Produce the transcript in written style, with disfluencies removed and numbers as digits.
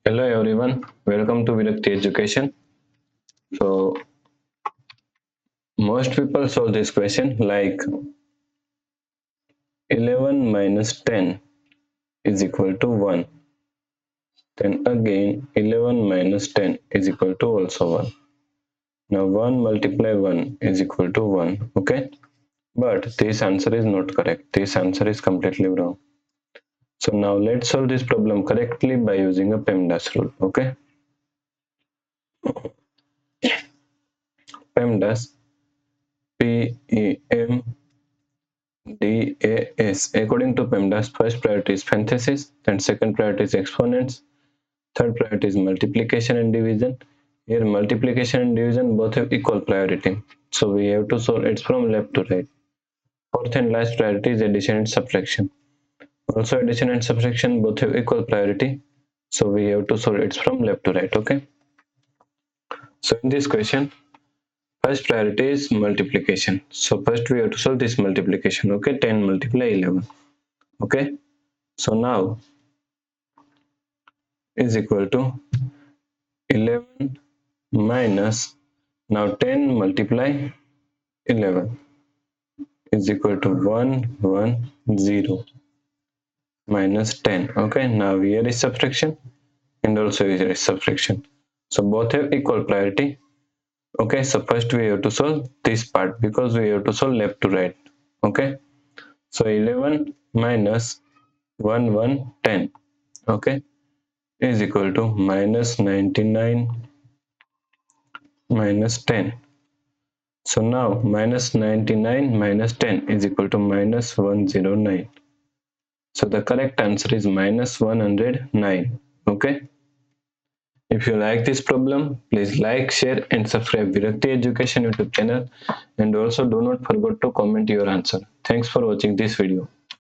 Hello everyone, welcome to Virakti Education. So most people solve this question like 11 minus 10 is equal to 1. Then again 11 minus 10 is equal to also 1. Now 1 multiply 1 is equal to 1. Okay, but this answer is not correct. This answer is completely wrong. So now let's solve this problem correctly by using a PEMDAS rule. Okay, PEMDAS PEM DAS. According to PEMDAS, first priority is parenthesis, then second priority is exponents, third priority is multiplication and division. Here multiplication and division both have equal priority, so we have to solve it from left to right. Fourth and last priority is addition and subtraction. Also addition and subtraction both have equal priority, so we have to solve it from left to right. Okay, so in this question first priority is multiplication, so first we have to solve this multiplication. Okay, 10 multiply 11. Okay, so now is equal to 11 minus, now 10 multiply 11 is equal to 110 minus 10. Okay, now here is subtraction and also here is subtraction, so both have equal priority. Okay, so first we have to solve this part because we have to solve left to right. Okay, so 11 minus 10, okay, is equal to minus 99 minus 10. So now minus 99 minus 10 is equal to minus 109. So the correct answer is minus 109. Okay. If you like this problem, please like, share and subscribe Virakti Education YouTube channel, and also do not forget to comment your answer. Thanks for watching this video.